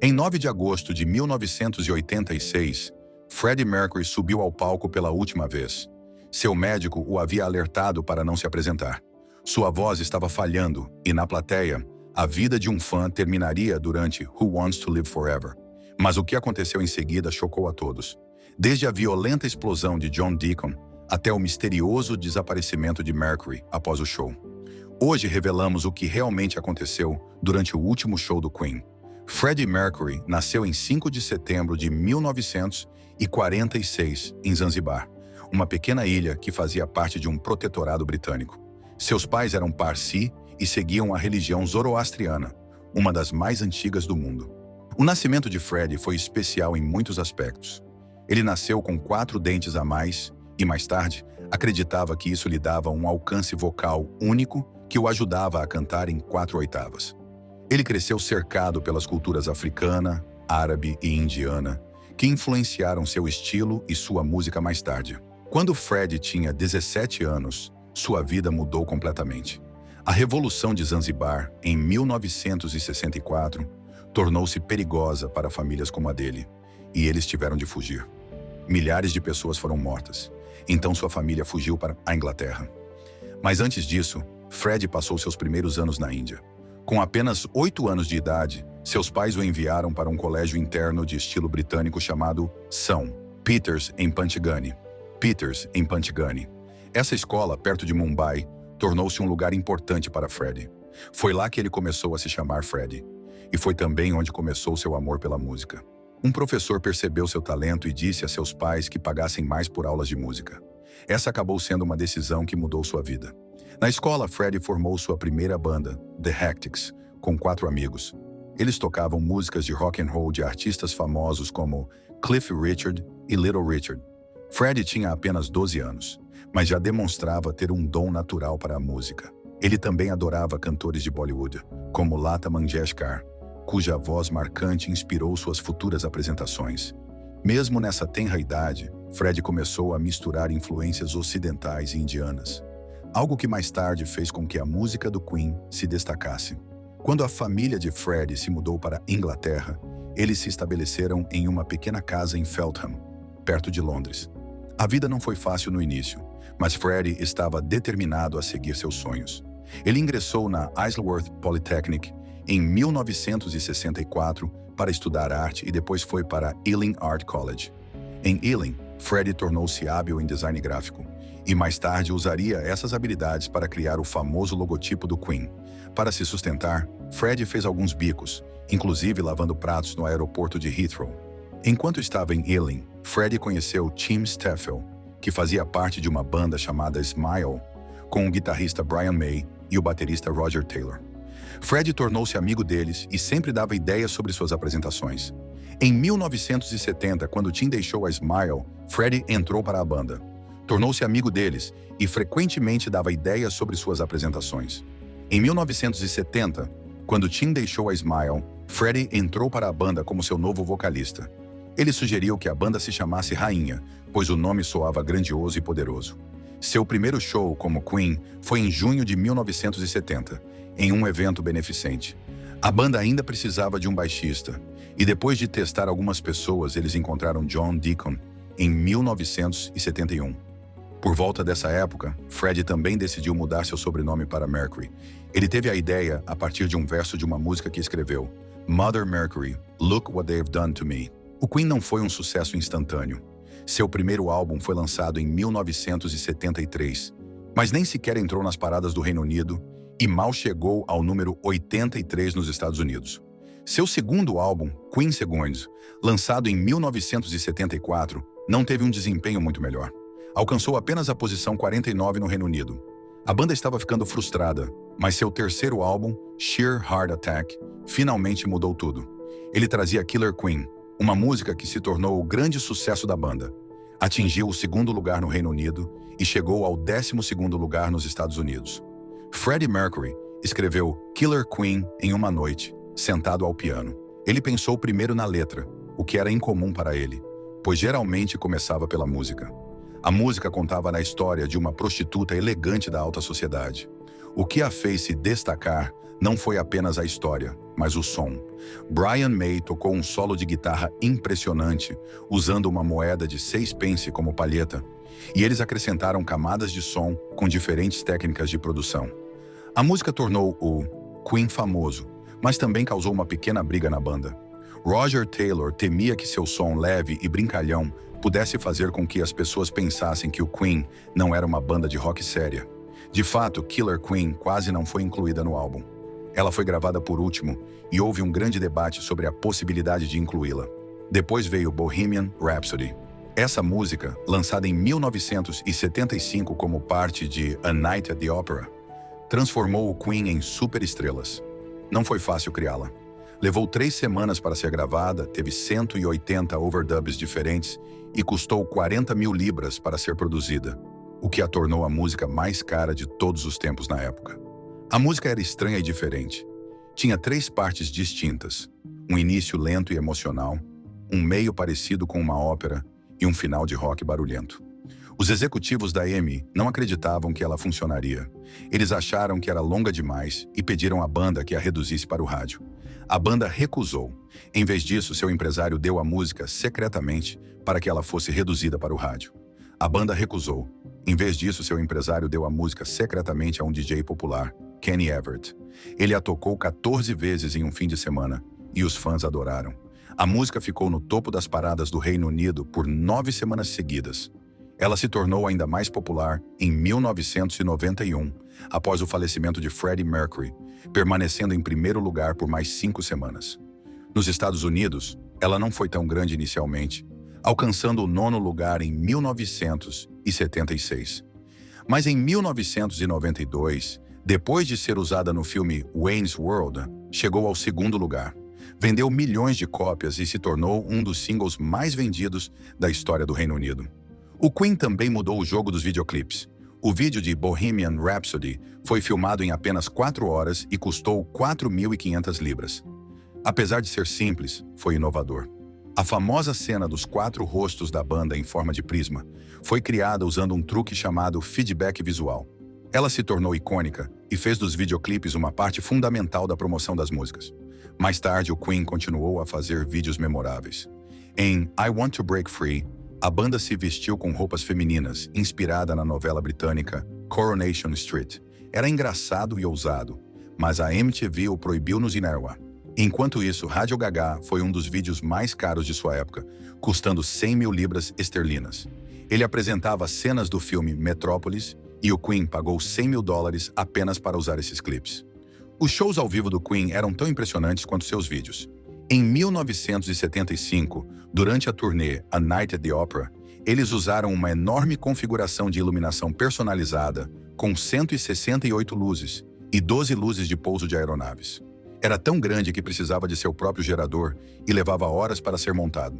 Em 9 de agosto de 1986, Freddie Mercury subiu ao palco pela última vez. Seu médico o havia alertado para não se apresentar. Sua voz estava falhando e, na plateia, a vida de um fã terminaria durante Who Wants to Live Forever. Mas o que aconteceu em seguida chocou a todos. Desde a violenta explosão de John Deacon até o misterioso desaparecimento de Mercury após o show. Hoje revelamos o que realmente aconteceu durante o último show do Queen. Freddie Mercury nasceu em 5 de setembro de 1946, em Zanzibar, uma pequena ilha que fazia parte de um protetorado britânico. Seus pais eram Parsi e seguiam a religião zoroastriana, uma das mais antigas do mundo. O nascimento de Freddie foi especial em muitos aspectos. Ele nasceu com 4 dentes a mais e, mais tarde, acreditava que isso lhe dava um alcance vocal único que o ajudava a cantar em 4 oitavas. Ele cresceu cercado pelas culturas africana, árabe e indiana, que influenciaram seu estilo e sua música mais tarde. Quando Freddie tinha 17 anos, sua vida mudou completamente. A Revolução de Zanzibar, em 1964, tornou-se perigosa para famílias como a dele, e eles tiveram de fugir. Milhares de pessoas foram mortas, então sua família fugiu para a Inglaterra. Mas antes disso, Freddie passou seus primeiros anos na Índia. Com apenas 8 anos de idade, seus pais o enviaram para um colégio interno de estilo britânico chamado St. Peters, em Panchgani. Essa escola, perto de Mumbai, tornou-se um lugar importante para Freddie. Foi lá que ele começou a se chamar Freddie. E foi também onde começou seu amor pela música. Um professor percebeu seu talento e disse a seus pais que pagassem mais por aulas de música. Essa acabou sendo uma decisão que mudou sua vida. Na escola, Freddie formou sua primeira banda, The Hectics, com 4 amigos. Eles tocavam músicas de rock and roll de artistas famosos como Cliff Richard e Little Richard. Freddie tinha apenas 12 anos, mas já demonstrava ter um dom natural para a música. Ele também adorava cantores de Bollywood, como Lata Mangeshkar, cuja voz marcante inspirou suas futuras apresentações. Mesmo nessa tenra idade, Freddie começou a misturar influências ocidentais e indianas, algo que mais tarde fez com que a música do Queen se destacasse. Quando a família de Freddie se mudou para a Inglaterra, eles se estabeleceram em uma pequena casa em Feltham, perto de Londres. A vida não foi fácil no início, mas Freddie estava determinado a seguir seus sonhos. Ele ingressou na Isleworth Polytechnic em 1964 para estudar arte e depois foi para Ealing Art College. Em Ealing, Freddie tornou-se hábil em design gráfico e mais tarde usaria essas habilidades para criar o famoso logotipo do Queen. Para se sustentar, Freddie fez alguns bicos, inclusive lavando pratos no aeroporto de Heathrow. Enquanto estava em Ealing, Freddie conheceu Tim Staffel, que fazia parte de uma banda chamada Smile, com o guitarrista Brian May e o baterista Roger Taylor. Freddie tornou-se amigo deles e sempre dava ideias sobre suas apresentações. Em 1970, quando Tim deixou a Smile, Freddie entrou para a banda. Tornou-se amigo deles e frequentemente dava ideias sobre suas apresentações. Em 1970, quando Tim deixou a Smile, Freddie entrou para a banda como seu novo vocalista. Ele sugeriu que a banda se chamasse Rainha, pois o nome soava grandioso e poderoso. Seu primeiro show como Queen foi em junho de 1970, em um evento beneficente. A banda ainda precisava de um baixista, e depois de testar algumas pessoas, eles encontraram John Deacon em 1971. Por volta dessa época, Freddie também decidiu mudar seu sobrenome para Mercury. Ele teve a ideia a partir de um verso de uma música que escreveu: Mother Mercury, look what they've done to me. O Queen não foi um sucesso instantâneo. Seu primeiro álbum foi lançado em 1973, mas nem sequer entrou nas paradas do Reino Unido e mal chegou ao número 83 nos Estados Unidos. Seu segundo álbum, Queen Seconds, lançado em 1974, não teve um desempenho muito melhor. Alcançou apenas a posição 49 no Reino Unido. A banda estava ficando frustrada, mas seu terceiro álbum, Sheer Heart Attack, finalmente mudou tudo. Ele trazia Killer Queen, uma música que se tornou o grande sucesso da banda. Atingiu o 2º lugar no Reino Unido e chegou ao 12º lugar nos Estados Unidos. Freddie Mercury escreveu Killer Queen em uma noite, sentado ao piano. Ele pensou primeiro na letra, o que era incomum para ele, pois geralmente começava pela música. A música contava na história de uma prostituta elegante da alta sociedade. O que a fez se destacar não foi apenas a história, mas o som. Brian May tocou um solo de guitarra impressionante, usando uma moeda de 6 pence como palheta, e eles acrescentaram camadas de som com diferentes técnicas de produção. A música tornou o Queen famoso, mas também causou uma pequena briga na banda. Roger Taylor temia que seu som leve e brincalhão pudesse fazer com que as pessoas pensassem que o Queen não era uma banda de rock séria. De fato, Killer Queen quase não foi incluída no álbum. Ela foi gravada por último e houve um grande debate sobre a possibilidade de incluí-la. Depois veio Bohemian Rhapsody. Essa música, lançada em 1975 como parte de A Night at the Opera, transformou o Queen em superestrelas. Não foi fácil criá-la. Levou 3 semanas para ser gravada, teve 180 overdubs diferentes e custou 40 mil libras para ser produzida, o que a tornou a música mais cara de todos os tempos na época. A música era estranha e diferente. Tinha 3 partes distintas, um início lento e emocional, um meio parecido com uma ópera e um final de rock barulhento. Os executivos da EMI não acreditavam que ela funcionaria. Eles acharam que era longa demais e pediram à banda que a reduzisse para o rádio. A banda recusou. Em vez disso, seu empresário deu a música secretamente para que ela fosse reduzida para o rádio. A banda recusou. Em vez disso, seu empresário deu a música secretamente a um DJ popular, Kenny Everett. Ele a tocou 14 vezes em um fim de semana e os fãs adoraram. A música ficou no topo das paradas do Reino Unido por 9 semanas seguidas. Ela se tornou ainda mais popular em 1991, após o falecimento de Freddie Mercury, permanecendo em primeiro lugar por mais 5 semanas. Nos Estados Unidos, ela não foi tão grande inicialmente, alcançando o 9º lugar em 1976. Mas em 1992, depois de ser usada no filme Wayne's World, chegou ao 2º lugar. Vendeu milhões de cópias e se tornou um dos singles mais vendidos da história do Reino Unido. O Queen também mudou o jogo dos videoclipes. O vídeo de Bohemian Rhapsody foi filmado em apenas 4 horas e custou 4.500 libras. Apesar de ser simples, foi inovador. A famosa cena dos 4 rostos da banda em forma de prisma foi criada usando um truque chamado feedback visual. Ela se tornou icônica e fez dos videoclipes uma parte fundamental da promoção das músicas. Mais tarde, o Queen continuou a fazer vídeos memoráveis. Em I Want to Break Free, a banda se vestiu com roupas femininas, inspirada na novela britânica Coronation Street. Era engraçado e ousado, mas a MTV o proibiu no cinema. Enquanto isso, Radio Gaga foi um dos vídeos mais caros de sua época, custando 100 mil libras esterlinas. Ele apresentava cenas do filme Metrópolis e o Queen pagou 100 mil dólares apenas para usar esses clipes. Os shows ao vivo do Queen eram tão impressionantes quanto seus vídeos. Em 1975, durante a turnê A Night at the Opera, eles usaram uma enorme configuração de iluminação personalizada com 168 luzes e 12 luzes de pouso de aeronaves. Era tão grande que precisava de seu próprio gerador e levava horas para ser montado.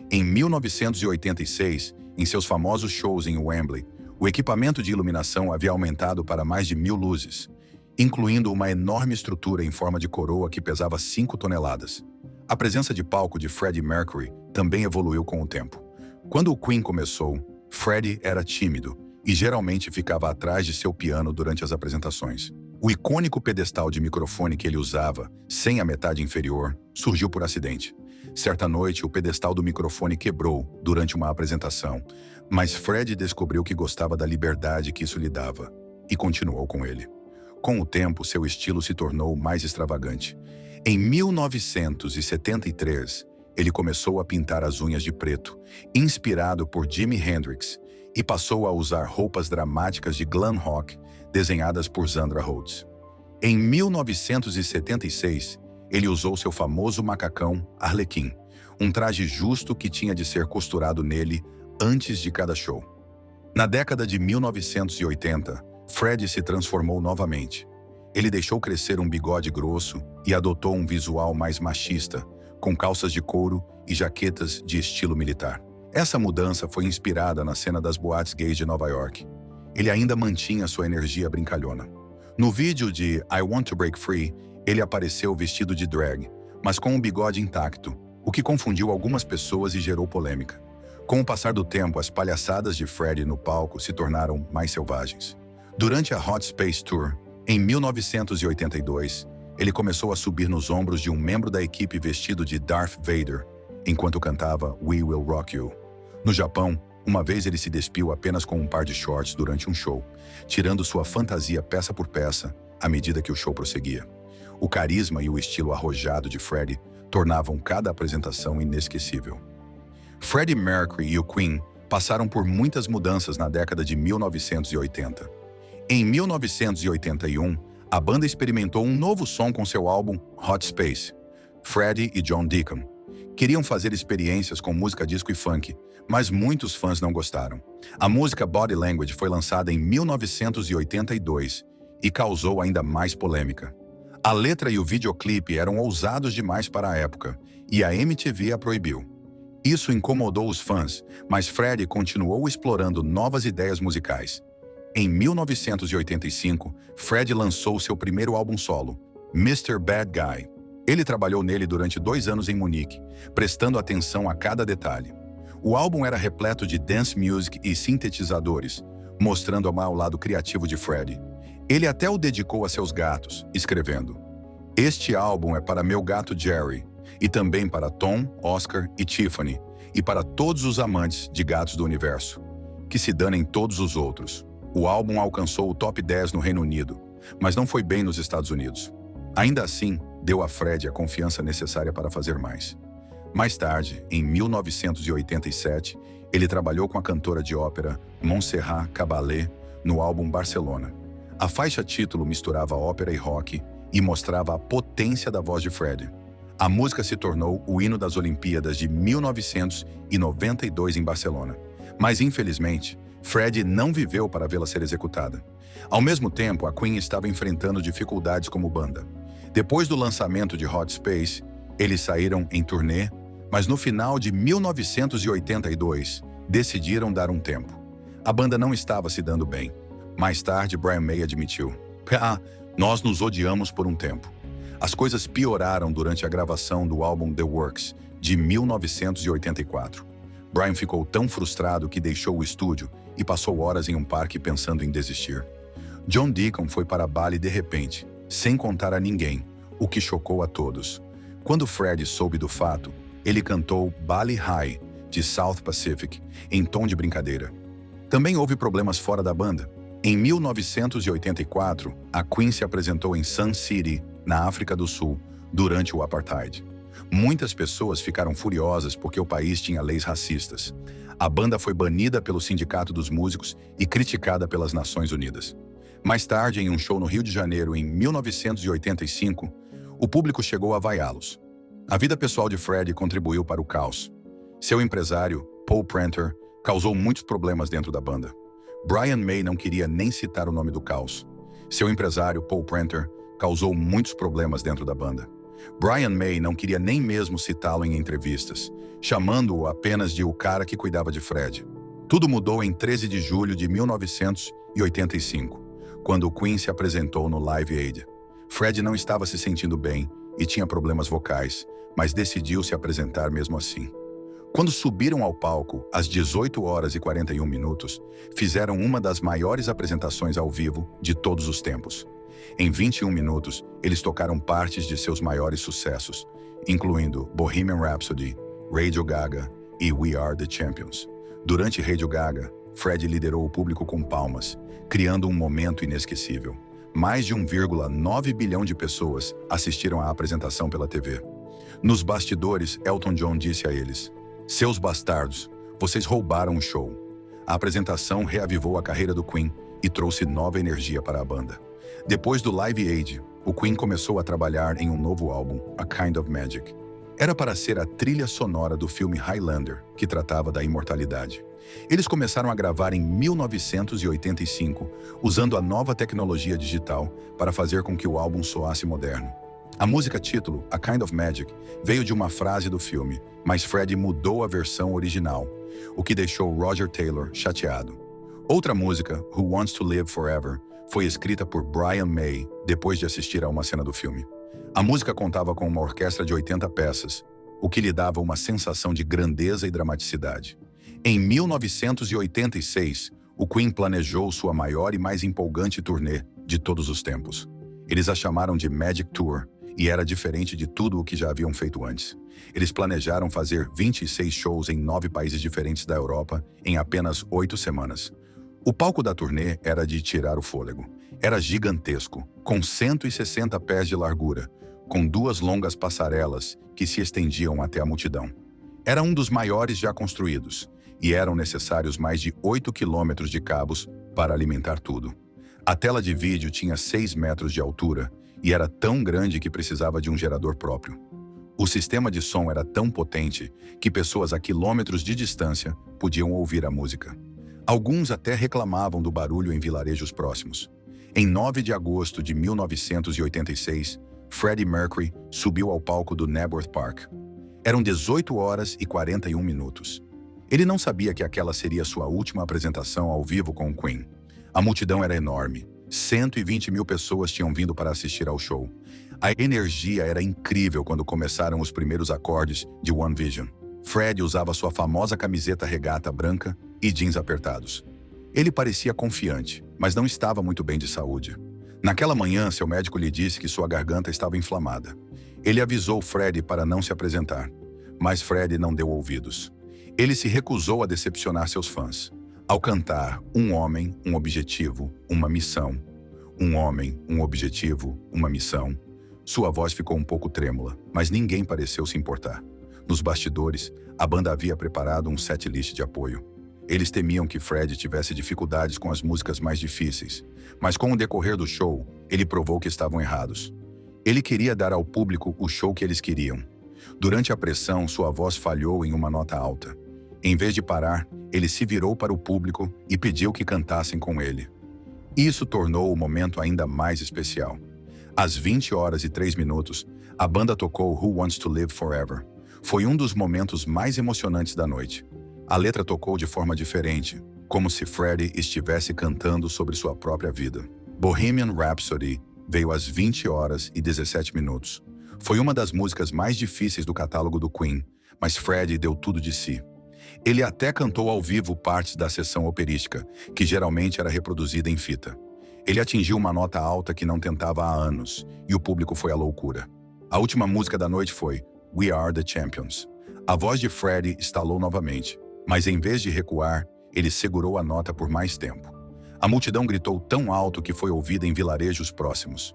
Em 1986, em seus famosos shows em Wembley, o equipamento de iluminação havia aumentado para mais de 1.000 luzes, incluindo uma enorme estrutura em forma de coroa que pesava 5 toneladas. A presença de palco de Freddie Mercury também evoluiu com o tempo. Quando o Queen começou, Freddie era tímido e geralmente ficava atrás de seu piano durante as apresentações. O icônico pedestal de microfone que ele usava, sem a metade inferior, surgiu por acidente. Certa noite, o pedestal do microfone quebrou durante uma apresentação, mas Freddie descobriu que gostava da liberdade que isso lhe dava e continuou com ele. Com o tempo, seu estilo se tornou mais extravagante. Em 1973, ele começou a pintar as unhas de preto, inspirado por Jimi Hendrix, e passou a usar roupas dramáticas de glam rock desenhadas por Zandra Rhodes. Em 1976, ele usou seu famoso macacão Arlequim, um traje justo que tinha de ser costurado nele antes de cada show. Na década de 1980, Freddie se transformou novamente. Ele deixou crescer um bigode grosso e adotou um visual mais machista, com calças de couro e jaquetas de estilo militar. Essa mudança foi inspirada na cena das boates gays de Nova York. Ele ainda mantinha sua energia brincalhona. No vídeo de I Want to Break Free, ele apareceu vestido de drag, mas com um bigode intacto, o que confundiu algumas pessoas e gerou polêmica. Com o passar do tempo, as palhaçadas de Freddie no palco se tornaram mais selvagens. Durante a Hot Space Tour, Em 1982, ele começou a subir nos ombros de um membro da equipe vestido de Darth Vader, enquanto cantava We Will Rock You. No Japão, uma vez ele se despiu apenas com um par de shorts durante um show, tirando sua fantasia peça por peça à medida que o show prosseguia. O carisma e o estilo arrojado de Freddie tornavam cada apresentação inesquecível. Freddie Mercury e o Queen passaram por muitas mudanças na década de 1980. Em 1981, a banda experimentou um novo som com seu álbum Hot Space. Freddie e John Deacon queriam fazer experiências com música disco e funk, mas muitos fãs não gostaram. A música Body Language foi lançada em 1982 e causou ainda mais polêmica. A letra e o videoclipe eram ousados demais para a época, e a MTV a proibiu. Isso incomodou os fãs, mas Freddie continuou explorando novas ideias musicais. Em 1985, Freddie lançou seu primeiro álbum solo, Mr. Bad Guy. Ele trabalhou nele durante 2 anos em Munique, prestando atenção a cada detalhe. O álbum era repleto de dance music e sintetizadores, mostrando o mau lado criativo de Freddie. Ele até o dedicou a seus gatos, escrevendo: "Este álbum é para meu gato Jerry, e também para Tom, Oscar e Tiffany, e para todos os amantes de gatos do universo. Que se danem todos os outros." O álbum alcançou o top 10 no Reino Unido, mas não foi bem nos Estados Unidos. Ainda assim, deu a Freddie a confiança necessária para fazer mais. Mais tarde, em 1987, ele trabalhou com a cantora de ópera Montserrat Caballé no álbum Barcelona. A faixa título misturava ópera e rock e mostrava a potência da voz de Freddie. A música se tornou o hino das Olimpíadas de 1992 em Barcelona. Mas, infelizmente, Freddie não viveu para vê-la ser executada. Ao mesmo tempo, a Queen estava enfrentando dificuldades como banda. Depois do lançamento de Hot Space, eles saíram em turnê, mas no final de 1982, decidiram dar um tempo. A banda não estava se dando bem. Mais tarde, Brian May admitiu: nós nos odiamos por um tempo." As coisas pioraram durante a gravação do álbum The Works, de 1984. Brian ficou tão frustrado que deixou o estúdio e passou horas em um parque pensando em desistir. John Deacon foi para Bali de repente, sem contar a ninguém, o que chocou a todos. Quando Freddie soube do fato, ele cantou Bali High, de South Pacific, em tom de brincadeira. Também houve problemas fora da banda. Em 1984, a Queen se apresentou em Sun City, na África do Sul, durante o Apartheid. Muitas pessoas ficaram furiosas porque o país tinha leis racistas. A banda foi banida pelo Sindicato dos Músicos e criticada pelas Nações Unidas. Mais tarde, em um show no Rio de Janeiro, em 1985, o público chegou a vaiá-los. A vida pessoal de Freddie contribuiu para o caos. Seu empresário, Paul Prenter, causou muitos problemas dentro da banda. Brian May não queria nem citar o nome do caos. Seu empresário, Paul Prenter, causou muitos problemas dentro da banda. Brian May não queria nem mesmo citá-lo em entrevistas, chamando-o apenas de o cara que cuidava de Freddie. Tudo mudou em 13 de julho de 1985, quando o Queen se apresentou no Live Aid. Freddie não estava se sentindo bem e tinha problemas vocais, mas decidiu se apresentar mesmo assim. Quando subiram ao palco, às 18h41, fizeram uma das maiores apresentações ao vivo de todos os tempos. Em 21 minutos, eles tocaram partes de seus maiores sucessos, incluindo Bohemian Rhapsody, Radio Gaga e We Are the Champions. Durante Radio Gaga, Freddie liderou o público com palmas, criando um momento inesquecível. Mais de 1,9 bilhão de pessoas assistiram à apresentação pela TV. Nos bastidores, Elton John disse a eles: "Seus bastardos, vocês roubaram o show." A apresentação reavivou a carreira do Queen e trouxe nova energia para a banda. Depois do Live Aid, o Queen começou a trabalhar em um novo álbum, A Kind of Magic. Era para ser a trilha sonora do filme Highlander, que tratava da imortalidade. Eles começaram a gravar em 1985, usando a nova tecnologia digital para fazer com que o álbum soasse moderno. A música título, A Kind of Magic, veio de uma frase do filme, mas Freddie mudou a versão original, o que deixou Roger Taylor chateado. Outra música, Who Wants to Live Forever, foi escrita por Brian May depois de assistir a uma cena do filme. A música contava com uma orquestra de 80 peças, o que lhe dava uma sensação de grandeza e dramaticidade. Em 1986, o Queen planejou sua maior e mais empolgante turnê, de todos os tempos. Eles a chamaram de Magic Tour e era diferente de tudo o que já haviam feito antes. Eles planejaram fazer 26 shows em 9 países diferentes da Europa em apenas 8 semanas. O palco da turnê era de tirar o fôlego. Era gigantesco, com 160 pés de largura, com 2 longas passarelas que se estendiam até a multidão. Era um dos maiores já construídos, e eram necessários mais de 8 quilômetros de cabos para alimentar tudo. A tela de vídeo tinha 6 metros de altura e era tão grande que precisava de um gerador próprio. O sistema de som era tão potente que pessoas a quilômetros de distância podiam ouvir a música. Alguns até reclamavam do barulho em vilarejos próximos. Em 9 de agosto de 1986, Freddie Mercury subiu ao palco do Knebworth Park. Eram 18 horas e 41 minutos. Ele não sabia que aquela seria sua última apresentação ao vivo com o Queen. A multidão era enorme. 120 mil pessoas tinham vindo para assistir ao show. A energia era incrível quando começaram os primeiros acordes de One Vision. Fred usava sua famosa camiseta regata branca e jeans apertados. Ele parecia confiante, mas não estava muito bem de saúde. Naquela manhã, seu médico lhe disse que sua garganta estava inflamada. Ele avisou Fred para não se apresentar, mas Fred não deu ouvidos. Ele se recusou a decepcionar seus fãs. Ao cantar Um Homem, um Objetivo, uma Missão, Um Homem, um Objetivo, uma Missão, sua voz ficou um pouco trêmula, mas ninguém pareceu se importar. Nos bastidores, a banda havia preparado um setlist de apoio. Eles temiam que Fred tivesse dificuldades com as músicas mais difíceis, mas com o decorrer do show, ele provou que estavam errados. Ele queria dar ao público o show que eles queriam. Durante a pressão, sua voz falhou em uma nota alta. Em vez de parar, ele se virou para o público e pediu que cantassem com ele. Isso tornou o momento ainda mais especial. Às 20 horas e 3 minutos, a banda tocou Who Wants to Live Forever. Foi um dos momentos mais emocionantes da noite. A letra tocou de forma diferente, como se Freddie estivesse cantando sobre sua própria vida. Bohemian Rhapsody veio às 20 horas e 17 minutos. Foi uma das músicas mais difíceis do catálogo do Queen, mas Freddie deu tudo de si. Ele até cantou ao vivo partes da sessão operística, que geralmente era reproduzida em fita. Ele atingiu uma nota alta que não tentava há anos, e o público foi à loucura. A última música da noite foi We Are the Champions. A voz de Freddie estalou novamente, mas em vez de recuar, ele segurou a nota por mais tempo. A multidão gritou tão alto que foi ouvida em vilarejos próximos.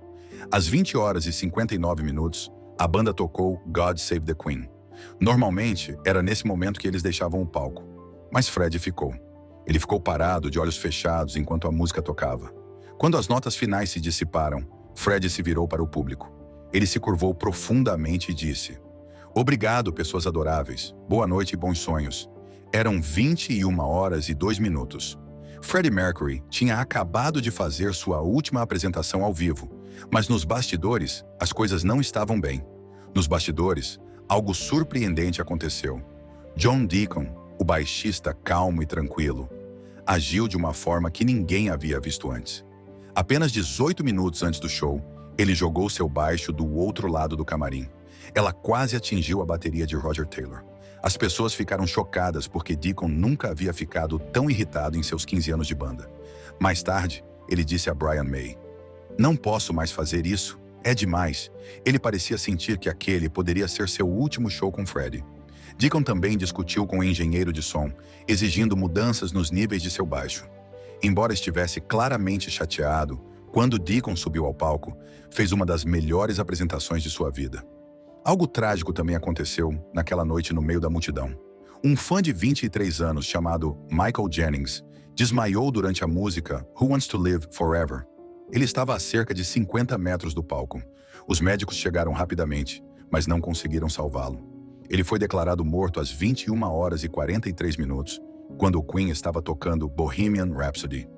Às 20 horas e 59 minutos, a banda tocou God Save the Queen. Normalmente, era nesse momento que eles deixavam o palco, mas Fred ficou. Ele ficou parado, de olhos fechados, enquanto a música tocava. Quando as notas finais se dissiparam, Fred se virou para o público. Ele se curvou profundamente e disse: Obrigado, pessoas adoráveis. Boa noite e bons sonhos. Eram 21 horas e 2 minutos. Freddie Mercury tinha acabado de fazer sua última apresentação ao vivo, mas nos bastidores, as coisas não estavam bem. Nos bastidores, algo surpreendente aconteceu. John Deacon, o baixista calmo e tranquilo, agiu de uma forma que ninguém havia visto antes. Apenas 18 minutos antes do show, ele jogou seu baixo do outro lado do camarim. Ela quase atingiu a bateria de Roger Taylor. As pessoas ficaram chocadas porque Deacon nunca havia ficado tão irritado em seus 15 anos de banda. Mais tarde, ele disse a Brian May: Não posso mais fazer isso. É demais. Ele parecia sentir que aquele poderia ser seu último show com Freddie. Deacon também discutiu com o engenheiro de som, exigindo mudanças nos níveis de seu baixo. Embora estivesse claramente chateado, quando Deacon subiu ao palco, fez uma das melhores apresentações de sua vida. Algo trágico também aconteceu naquela noite no meio da multidão. Um fã de 23 anos chamado Michael Jennings desmaiou durante a música Who Wants to Live Forever. Ele estava a cerca de 50 metros do palco. Os médicos chegaram rapidamente, mas não conseguiram salvá-lo. Ele foi declarado morto às 21 horas e 43 minutos, quando o Queen estava tocando Bohemian Rhapsody.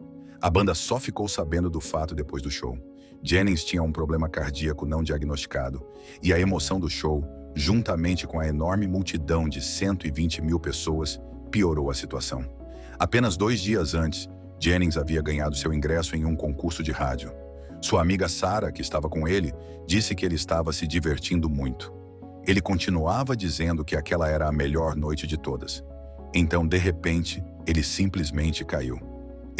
A banda só ficou sabendo do fato depois do show. Jennings tinha um problema cardíaco não diagnosticado, e a emoção do show, juntamente com a enorme multidão de 120 mil pessoas, piorou a situação. Apenas 2 dias antes, Jennings havia ganhado seu ingresso em um concurso de rádio. Sua amiga Sarah, que estava com ele, disse que ele estava se divertindo muito. Ele continuava dizendo que aquela era a melhor noite de todas. Então, de repente, ele simplesmente caiu.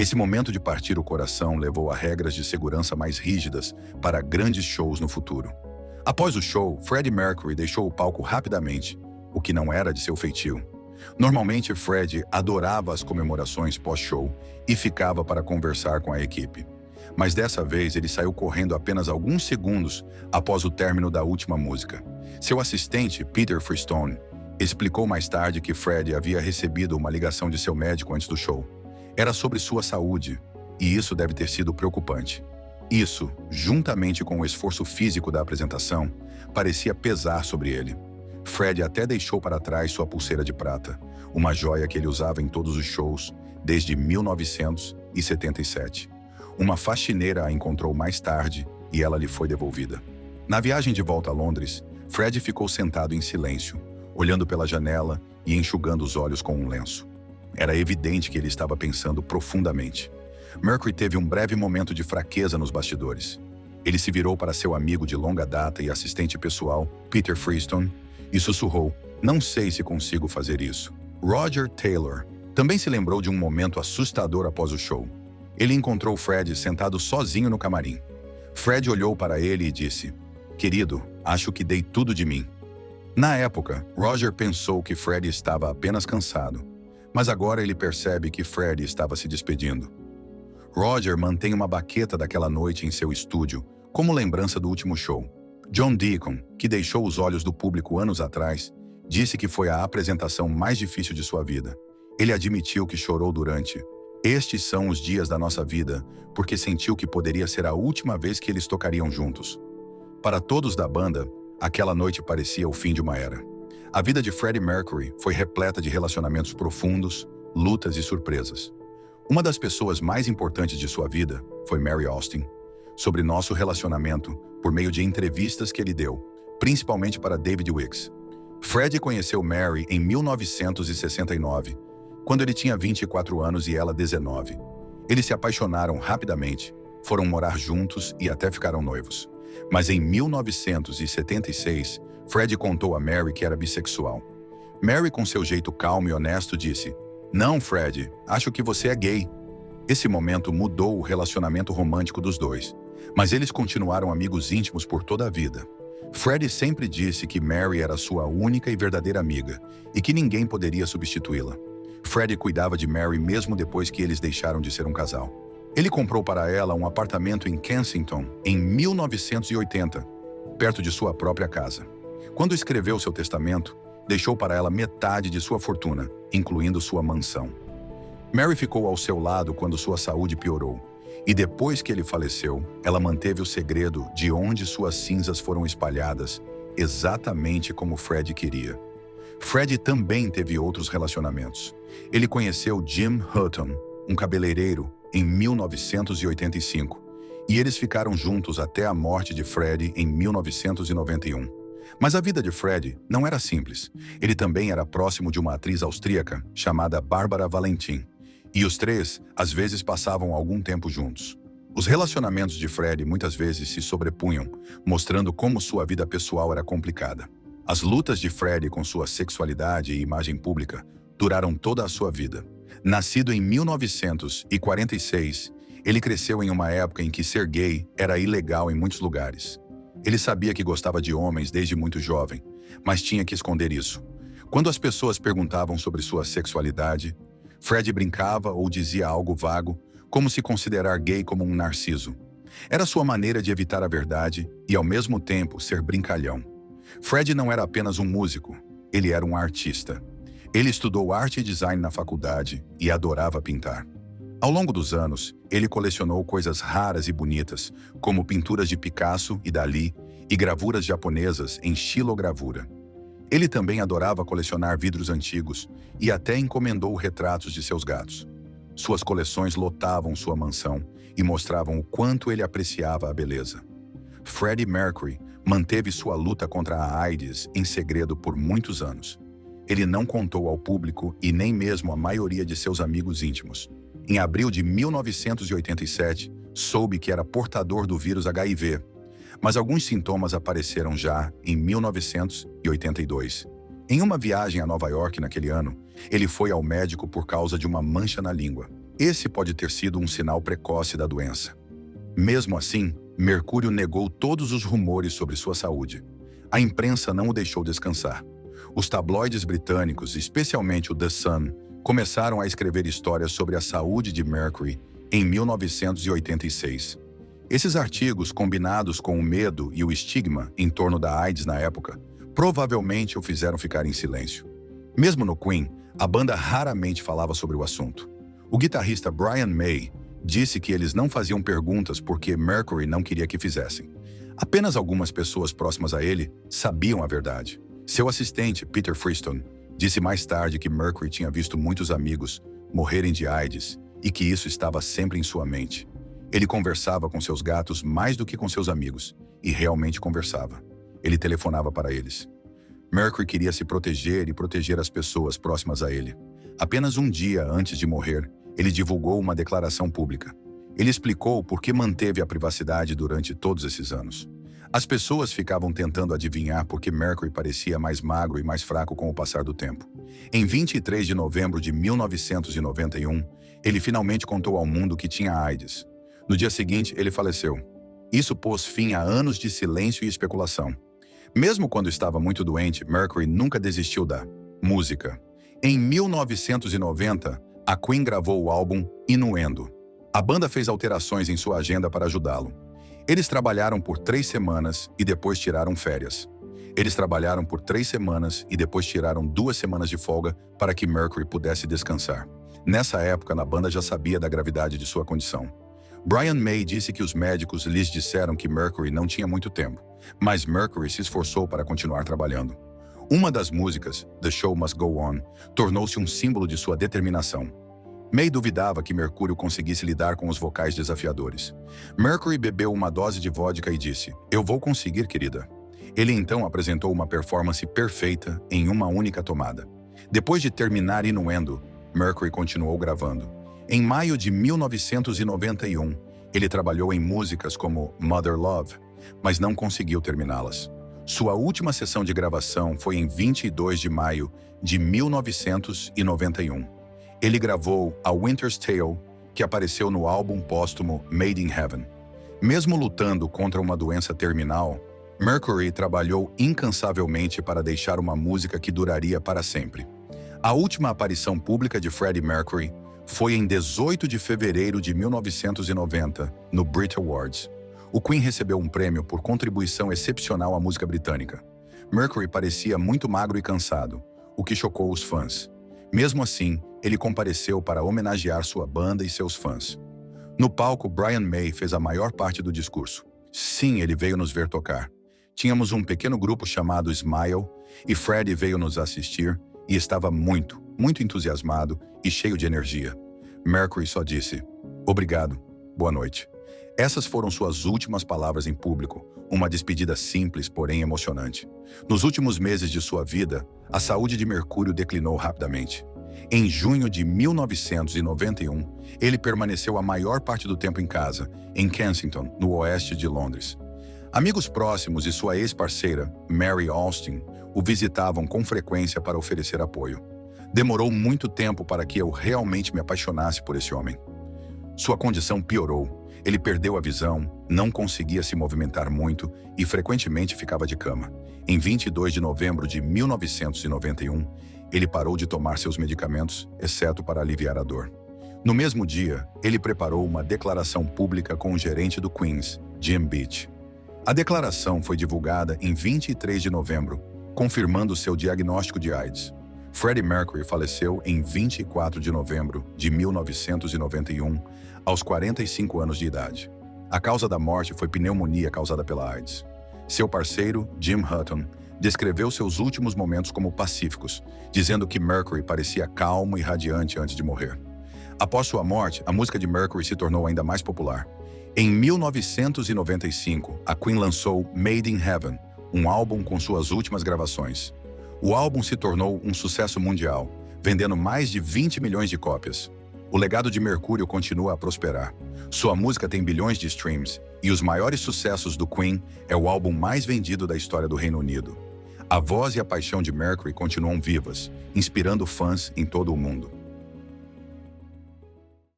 Esse momento de partir o coração levou a regras de segurança mais rígidas para grandes shows no futuro. Após o show, Freddie Mercury deixou o palco rapidamente, o que não era de seu feitio. Normalmente, Freddie adorava as comemorações pós-show e ficava para conversar com a equipe. Mas dessa vez ele saiu correndo apenas alguns segundos após o término da última música. Seu assistente, Peter Freestone, explicou mais tarde que Freddie havia recebido uma ligação de seu médico antes do show. Era sobre sua saúde, e isso deve ter sido preocupante. Isso, juntamente com o esforço físico da apresentação, parecia pesar sobre ele. Freddie até deixou para trás sua pulseira de prata, uma joia que ele usava em todos os shows desde 1977. Uma faxineira a encontrou mais tarde e ela lhe foi devolvida. Na viagem de volta a Londres, Freddie ficou sentado em silêncio, olhando pela janela e enxugando os olhos com um lenço. Era evidente que ele estava pensando profundamente. Mercury teve um breve momento de fraqueza nos bastidores. Ele se virou para seu amigo de longa data e assistente pessoal, Peter Freestone, e sussurrou: "Não sei se consigo fazer isso." Roger Taylor também se lembrou de um momento assustador após o show. Ele encontrou Freddie sentado sozinho no camarim. Freddie olhou para ele e disse: "Querido, acho que dei tudo de mim." Na época, Roger pensou que Freddie estava apenas cansado, mas agora ele percebe que Freddie estava se despedindo. Roger mantém uma baqueta daquela noite em seu estúdio, como lembrança do último show. John Deacon, que deixou os olhos do público anos atrás, disse que foi a apresentação mais difícil de sua vida. Ele admitiu que chorou durante: "Estes são os dias da nossa vida", porque sentiu que poderia ser a última vez que eles tocariam juntos. Para todos da banda, aquela noite parecia o fim de uma era. A vida de Freddie Mercury foi repleta de relacionamentos profundos, lutas e surpresas. Uma das pessoas mais importantes de sua vida foi Mary Austin. Sobre nosso relacionamento, por meio de entrevistas que ele deu, principalmente para David Wicks. Freddie conheceu Mary em 1969, quando ele tinha 24 anos e ela 19. Eles se apaixonaram rapidamente, foram morar juntos e até ficaram noivos. Mas em 1976, Freddie contou a Mary que era bissexual. Mary, com seu jeito calmo e honesto, disse: "Não, Freddie, acho que você é gay." Esse momento mudou o relacionamento romântico dos dois, mas eles continuaram amigos íntimos por toda a vida. Freddie sempre disse que Mary era sua única e verdadeira amiga e que ninguém poderia substituí-la. Freddie cuidava de Mary mesmo depois que eles deixaram de ser um casal. Ele comprou para ela um apartamento em Kensington em 1980, perto de sua própria casa. Quando escreveu seu testamento, deixou para ela metade de sua fortuna, incluindo sua mansão. Mary ficou ao seu lado quando sua saúde piorou, e depois que ele faleceu, ela manteve o segredo de onde suas cinzas foram espalhadas, exatamente como Freddie queria. Freddie também teve outros relacionamentos. Ele conheceu Jim Hutton, um cabeleireiro, em 1985, e eles ficaram juntos até a morte de Freddie em 1991. Mas a vida de Freddie não era simples. Ele também era próximo de uma atriz austríaca chamada Barbara Valentin, e os três, às vezes, passavam algum tempo juntos. Os relacionamentos de Freddie muitas vezes se sobrepunham, mostrando como sua vida pessoal era complicada. As lutas de Freddie com sua sexualidade e imagem pública duraram toda a sua vida. Nascido em 1946, ele cresceu em uma época em que ser gay era ilegal em muitos lugares. Ele sabia que gostava de homens desde muito jovem, mas tinha que esconder isso. Quando as pessoas perguntavam sobre sua sexualidade, Freddie brincava ou dizia algo vago, como se considerar gay como um narciso. Era sua maneira de evitar a verdade e, ao mesmo tempo, ser brincalhão. Freddie não era apenas um músico, ele era um artista. Ele estudou arte e design na faculdade e adorava pintar. Ao longo dos anos, ele colecionou coisas raras e bonitas, como pinturas de Picasso e Dalí e gravuras japonesas em xilogravura. Ele também adorava colecionar vidros antigos e até encomendou retratos de seus gatos. Suas coleções lotavam sua mansão e mostravam o quanto ele apreciava a beleza. Freddie Mercury manteve sua luta contra a AIDS em segredo por muitos anos. Ele não contou ao público e nem mesmo à maioria de seus amigos íntimos. Em abril de 1987, soube que era portador do vírus HIV, mas alguns sintomas apareceram já em 1982. Em uma viagem a Nova York naquele ano, ele foi ao médico por causa de uma mancha na língua. Esse pode ter sido um sinal precoce da doença. Mesmo assim, Mercúrio negou todos os rumores sobre sua saúde. A imprensa não o deixou descansar. Os tabloides britânicos, especialmente o The Sun, começaram a escrever histórias sobre a saúde de Mercury em 1986. Esses artigos, combinados com o medo e o estigma em torno da AIDS na época, provavelmente o fizeram ficar em silêncio. Mesmo no Queen, a banda raramente falava sobre o assunto. O guitarrista Brian May disse que eles não faziam perguntas porque Mercury não queria que fizessem. Apenas algumas pessoas próximas a ele sabiam a verdade. Seu assistente, Peter Freestone, disse mais tarde que Mercury tinha visto muitos amigos morrerem de AIDS e que isso estava sempre em sua mente. Ele conversava com seus gatos mais do que com seus amigos, e realmente conversava. Ele telefonava para eles. Mercury queria se proteger e proteger as pessoas próximas a ele. Apenas um dia antes de morrer, ele divulgou uma declaração pública. Ele explicou por que manteve a privacidade durante todos esses anos. As pessoas ficavam tentando adivinhar por que Mercury parecia mais magro e mais fraco com o passar do tempo. Em 23 de novembro de 1991, ele finalmente contou ao mundo que tinha AIDS. No dia seguinte, ele faleceu. Isso pôs fim a anos de silêncio e especulação. Mesmo quando estava muito doente, Mercury nunca desistiu da música. Em 1990, a Queen gravou o álbum Innuendo. A banda fez alterações em sua agenda para ajudá-lo. Eles trabalharam por 3 semanas e depois tiraram férias. Eles trabalharam por 3 semanas e depois tiraram 2 semanas de folga para que Mercury pudesse descansar. Nessa época, a banda já sabia da gravidade de sua condição. Brian May disse que os médicos lhes disseram que Mercury não tinha muito tempo, mas Mercury se esforçou para continuar trabalhando. Uma das músicas, The Show Must Go On, tornou-se um símbolo de sua determinação. May duvidava que Mercúrio conseguisse lidar com os vocais desafiadores. Mercury bebeu uma dose de vodka e disse, "Eu vou conseguir, querida." Ele então apresentou uma performance perfeita em uma única tomada. Depois de terminar Innuendo, Mercury continuou gravando. Em maio de 1991, ele trabalhou em músicas como Mother Love, mas não conseguiu terminá-las. Sua última sessão de gravação foi em 22 de maio de 1991. Ele gravou A Winter's Tale, que apareceu no álbum póstumo Made in Heaven. Mesmo lutando contra uma doença terminal, Mercury trabalhou incansavelmente para deixar uma música que duraria para sempre. A última aparição pública de Freddie Mercury foi em 18 de fevereiro de 1990, no Brit Awards. O Queen recebeu um prêmio por contribuição excepcional à música britânica. Mercury parecia muito magro e cansado, o que chocou os fãs. Mesmo assim, ele compareceu para homenagear sua banda e seus fãs. No palco, Brian May fez a maior parte do discurso. Sim, ele veio nos ver tocar. Tínhamos um pequeno grupo chamado Smile, e Freddie veio nos assistir e estava muito entusiasmado e cheio de energia. Mercury só disse, "Obrigado, boa noite." Essas foram suas últimas palavras em público, uma despedida simples, porém emocionante. Nos últimos meses de sua vida, a saúde de Mercúrio declinou rapidamente. Em junho de 1991, ele permaneceu a maior parte do tempo em casa, em Kensington, no oeste de Londres. Amigos próximos e sua ex-parceira, Mary Austin, o visitavam com frequência para oferecer apoio. Demorou muito tempo para que eu realmente me apaixonasse por esse homem. Sua condição piorou. Ele perdeu a visão, não conseguia se movimentar muito e frequentemente ficava de cama. Em 22 de novembro de 1991, ele parou de tomar seus medicamentos, exceto para aliviar a dor. No mesmo dia, ele preparou uma declaração pública com o gerente do Queens, Jim Beach. A declaração foi divulgada em 23 de novembro, confirmando seu diagnóstico de AIDS. Freddie Mercury faleceu em 24 de novembro de 1991, aos 45 anos de idade. A causa da morte foi pneumonia causada pela AIDS. Seu parceiro, Jim Hutton, descreveu seus últimos momentos como pacíficos, dizendo que Mercury parecia calmo e radiante antes de morrer. Após sua morte, a música de Mercury se tornou ainda mais popular. Em 1995, a Queen lançou Made in Heaven, um álbum com suas últimas gravações. O álbum se tornou um sucesso mundial, vendendo mais de 20 milhões de cópias. O legado de Mercúrio continua a prosperar. Sua música tem bilhões de streams, e os maiores sucessos do Queen é o álbum mais vendido da história do Reino Unido. A voz e a paixão de Mercury continuam vivas, inspirando fãs em todo o mundo.